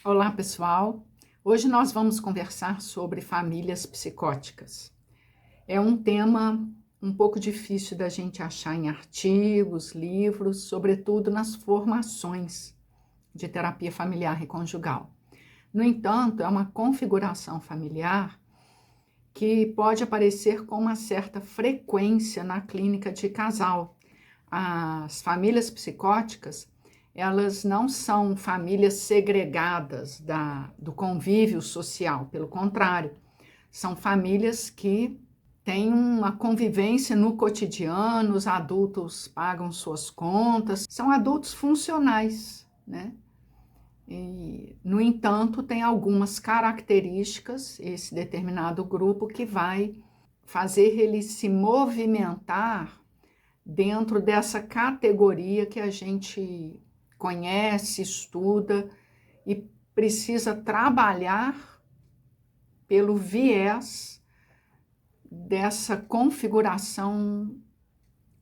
Olá, pessoal! Hoje nós vamos conversar sobre famílias psicóticas. É um tema um pouco difícil da gente achar em artigos, livros, sobretudo nas formações de terapia familiar e conjugal. No entanto, é uma configuração familiar que pode aparecer com uma certa frequência na clínica de casal. As famílias psicóticas, elas não são famílias segregadas do convívio social, pelo contrário, são famílias que têm uma convivência no cotidiano, os adultos pagam suas contas, são adultos funcionais, né? E, no entanto, tem algumas características, esse determinado grupo, que vai fazer ele se movimentar dentro dessa categoria que a gente conhece, estuda e precisa trabalhar pelo viés dessa configuração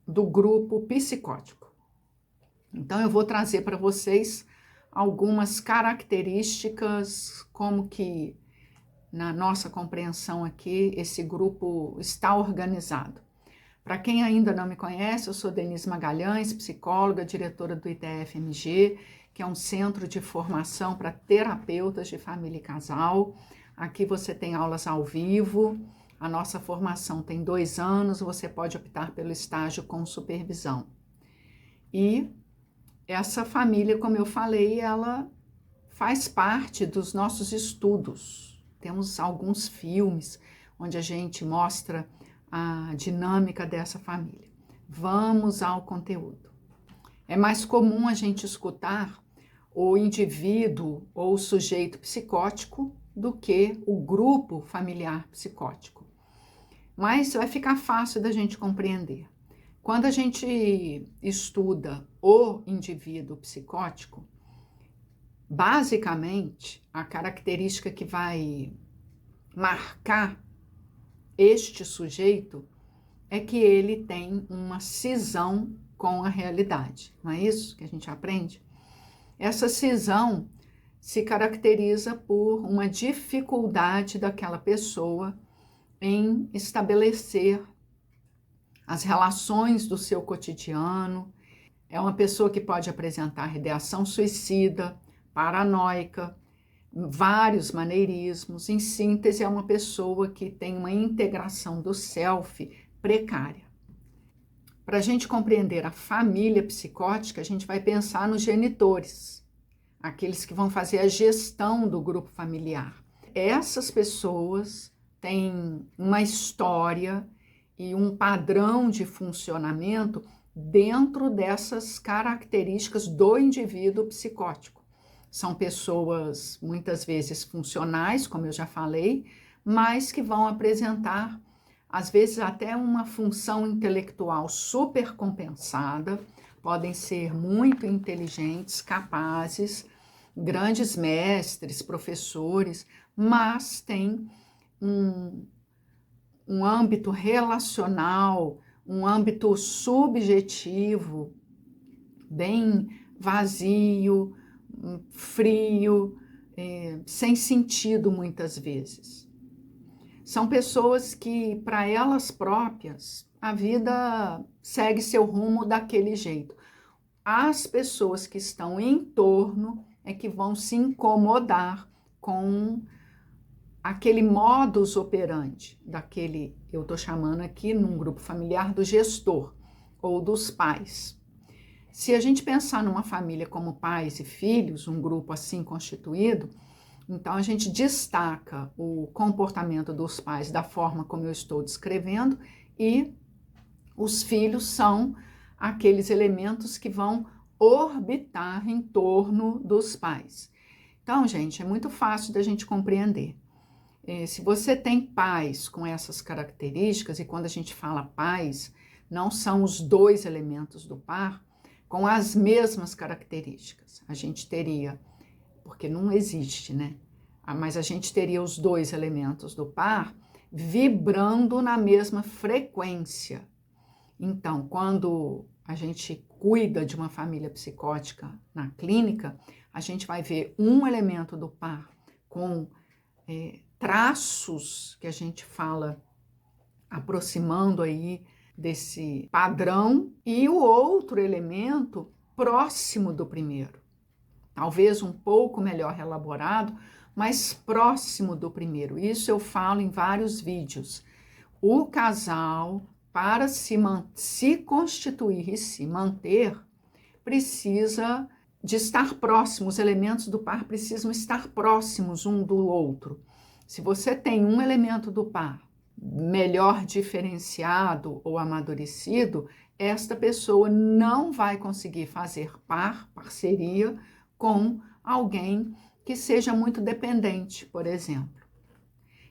do grupo psicótico. Então, eu vou trazer para vocês algumas características, como que, na nossa compreensão aqui, esse grupo está organizado. Para quem ainda não me conhece, eu sou Denise Magalhães, psicóloga, diretora do ITF-MG, que é um centro de formação para terapeutas de família e casal. Aqui você tem aulas ao vivo, a nossa formação tem 2 anos, você pode optar pelo estágio com supervisão. E essa família, como eu falei, ela faz parte dos nossos estudos. Temos alguns filmes onde a gente mostra a dinâmica dessa família. Vamos ao conteúdo. É mais comum a gente escutar o indivíduo ou o sujeito psicótico do que o grupo familiar psicótico. Mas vai ficar fácil da gente compreender. Quando a gente estuda o indivíduo psicótico, basicamente a característica que vai marcar este sujeito é que ele tem uma cisão com a realidade, não é isso que a gente aprende? Essa cisão se caracteriza por uma dificuldade daquela pessoa em estabelecer as relações do seu cotidiano. É uma pessoa que pode apresentar ideação suicida, paranoica, vários maneirismos. Em síntese, é uma pessoa que tem uma integração do self precária. Para a gente compreender a família psicótica, a gente vai pensar nos genitores, aqueles que vão fazer a gestão do grupo familiar. Essas pessoas têm uma história e um padrão de funcionamento dentro dessas características do indivíduo psicótico. São pessoas muitas vezes funcionais, como eu já falei, mas que vão apresentar, às vezes, até uma função intelectual supercompensada, podem ser muito inteligentes, capazes, grandes mestres, professores, mas têm um âmbito relacional, um âmbito subjetivo, bem vazio, frio, sem sentido muitas vezes. São pessoas que, para elas próprias, a vida segue seu rumo daquele jeito. As pessoas que estão em torno é que vão se incomodar com aquele modus operandi daquele, eu estou chamando aqui num grupo familiar, do gestor ou dos pais. Se a gente pensar numa família como pais e filhos, um grupo assim constituído, então a gente destaca o comportamento dos pais da forma como eu estou descrevendo, e os filhos são aqueles elementos que vão orbitar em torno dos pais. Então, gente, é muito fácil da gente compreender. Se você tem pais com essas características, e quando a gente fala pais, não são os 2 elementos do par com as mesmas características. A gente teria, porque não existe, né? Mas a gente teria os 2 elementos do par vibrando na mesma frequência. Então, quando a gente cuida de uma família psicótica na clínica, a gente vai ver um elemento do par com traços que a gente fala aproximando aí desse padrão e o outro elemento próximo do primeiro. Talvez um pouco melhor elaborado, mas próximo do primeiro. Isso eu falo em vários vídeos. O casal, para se constituir e se manter, precisa de estar próximo, os elementos do par precisam estar próximos um do outro. Se você tem um elemento do par melhor diferenciado ou amadurecido, esta pessoa não vai conseguir fazer parceria com alguém que seja muito dependente, por exemplo.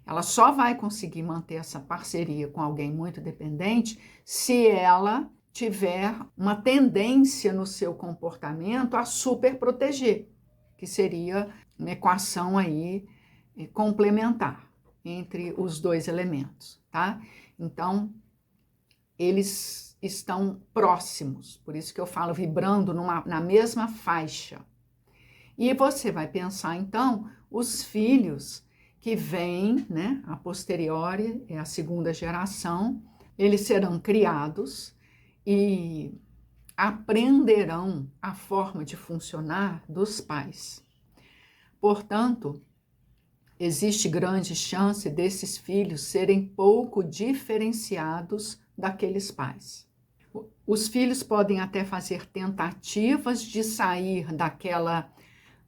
Ela só vai conseguir manter essa parceria com alguém muito dependente se ela tiver uma tendência no seu comportamento a super proteger, que seria uma equação aí complementar entre os dois elementos, tá? Então, eles estão próximos, por isso que eu falo vibrando na mesma faixa. E você vai pensar, então, os filhos que vêm, né, a posteriori, é a segunda geração, eles serão criados e aprenderão a forma de funcionar dos pais. Portanto, existe grande chance desses filhos serem pouco diferenciados daqueles pais. Os filhos podem até fazer tentativas de sair daquela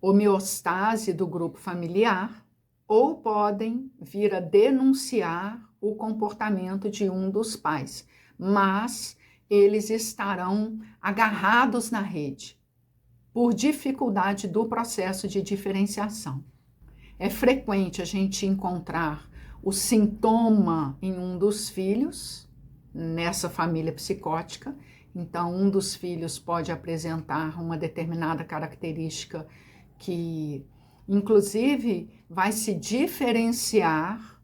homeostase do grupo familiar ou podem vir a denunciar o comportamento de um dos pais, mas eles estarão agarrados na rede por dificuldade do processo de diferenciação. É frequente a gente encontrar o sintoma em um dos filhos, nessa família psicótica. Então, um dos filhos pode apresentar uma determinada característica que, inclusive, vai se diferenciar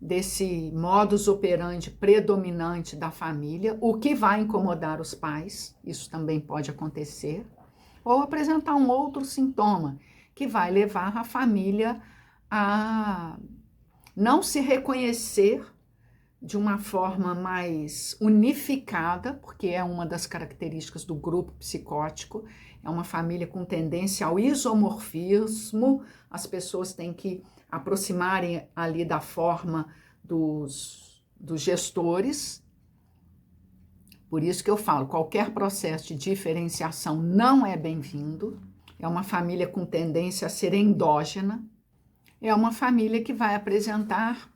desse modus operandi predominante da família, o que vai incomodar os pais, isso também pode acontecer, ou apresentar um outro sintoma, que vai levar a família a não se reconhecer de uma forma mais unificada, porque é uma das características do grupo psicótico, é uma família com tendência ao isomorfismo, as pessoas têm que aproximarem ali da forma dos gestores. Por isso que eu falo, qualquer processo de diferenciação não é bem-vindo. É uma família com tendência a ser endógena, é uma família que vai apresentar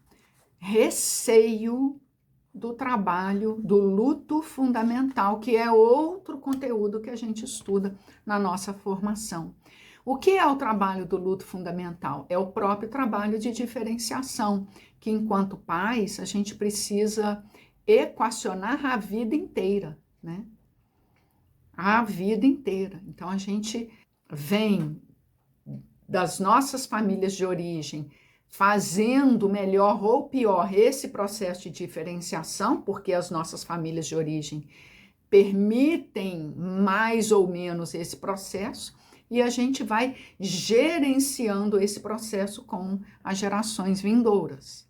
receio do trabalho do luto fundamental, que é outro conteúdo que a gente estuda na nossa formação. O que é o trabalho do luto fundamental? É o próprio trabalho de diferenciação, que enquanto pais a gente precisa equacionar a vida inteira, né? A vida inteira. Então a gente vem das nossas famílias de origem fazendo melhor ou pior esse processo de diferenciação, porque as nossas famílias de origem permitem mais ou menos esse processo, e a gente vai gerenciando esse processo com as gerações vindouras,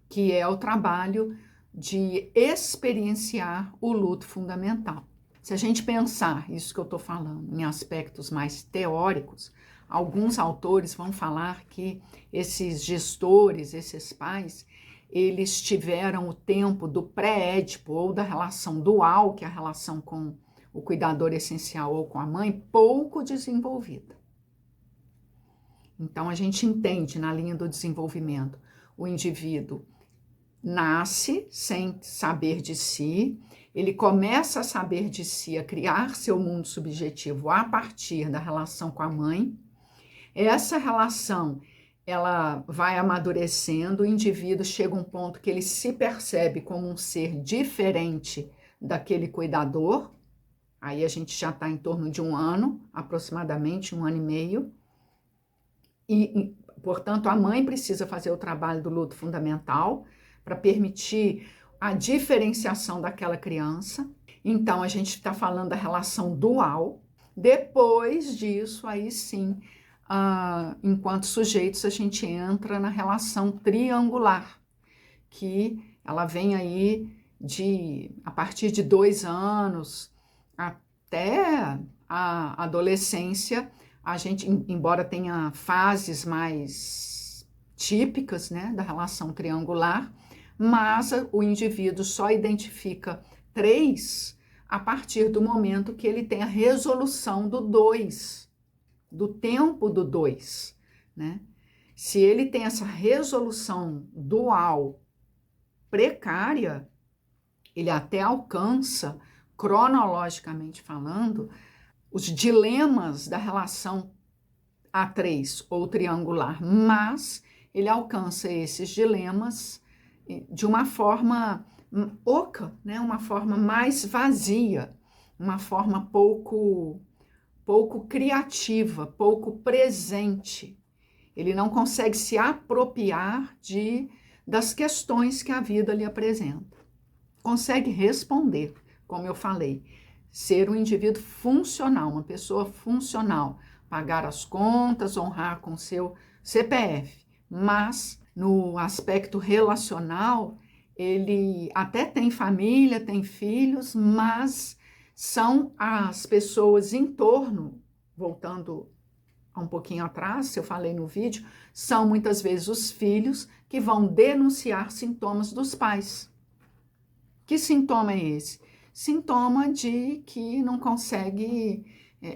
que é o trabalho de experienciar o luto fundamental. Se a gente pensar isso que eu estou falando em aspectos mais teóricos, alguns autores vão falar que esses gestores, esses pais, eles tiveram o tempo do pré-édipo ou da relação dual, que é a relação com o cuidador essencial ou com a mãe, pouco desenvolvida. Então a gente entende na linha do desenvolvimento, o indivíduo nasce sem saber de si, ele começa a saber de si, a criar seu mundo subjetivo a partir da relação com a mãe. Essa relação, ela vai amadurecendo, o indivíduo chega a um ponto que ele se percebe como um ser diferente daquele cuidador, aí a gente já está em torno de 1 ano, aproximadamente 1 ano e meio, e, portanto, a mãe precisa fazer o trabalho do luto fundamental para permitir a diferenciação daquela criança, Então, a gente está falando da relação dual. Depois disso, aí sim, enquanto sujeitos, a gente entra na relação triangular, que ela vem aí a partir de 2 anos até a adolescência. A gente, embora tenha fases mais típicas, né, da relação triangular, mas o indivíduo só identifica 3 a partir do momento que ele tem a resolução do 2, do tempo do 2, né? Se ele tem essa resolução dual precária, ele até alcança, cronologicamente falando, os dilemas da relação A3 ou triangular, mas ele alcança esses dilemas de uma forma oca, né? Uma forma mais vazia, uma forma pouco criativa, pouco presente. Ele não consegue se apropriar das questões que a vida lhe apresenta. Consegue responder, como eu falei, ser um indivíduo funcional, uma pessoa funcional, pagar as contas, honrar com seu CPF, mas no aspecto relacional, ele até tem família, tem filhos, mas são as pessoas em torno, voltando um pouquinho atrás, eu falei no vídeo, são muitas vezes os filhos que vão denunciar sintomas dos pais. Que sintoma é esse? Sintoma de que não consegue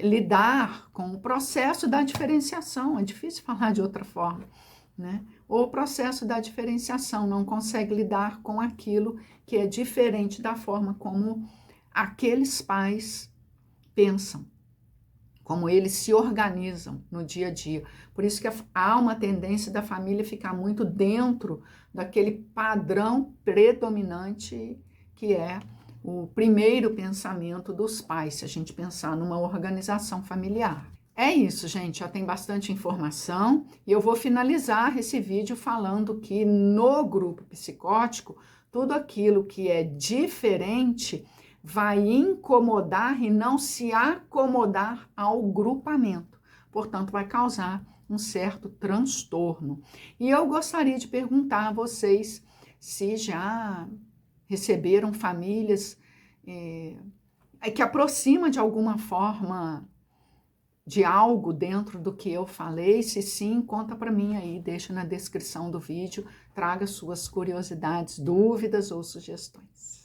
lidar com o processo da diferenciação, é difícil falar de outra forma, né? O processo da diferenciação, não consegue lidar com aquilo que é diferente da forma como aqueles pais pensam, como eles se organizam no dia a dia. Por isso que há uma tendência da família ficar muito dentro daquele padrão predominante que é o primeiro pensamento dos pais, se a gente pensar numa organização familiar. É isso, gente, já tem bastante informação e eu vou finalizar esse vídeo falando que no grupo psicótico, tudo aquilo que é diferente vai incomodar e não se acomodar ao grupamento. Portanto, vai causar um certo transtorno. E eu gostaria de perguntar a vocês se já receberam famílias que aproxima de alguma forma de algo dentro do que eu falei. Se sim, conta para mim aí, deixa na descrição do vídeo, traga suas curiosidades, dúvidas ou sugestões.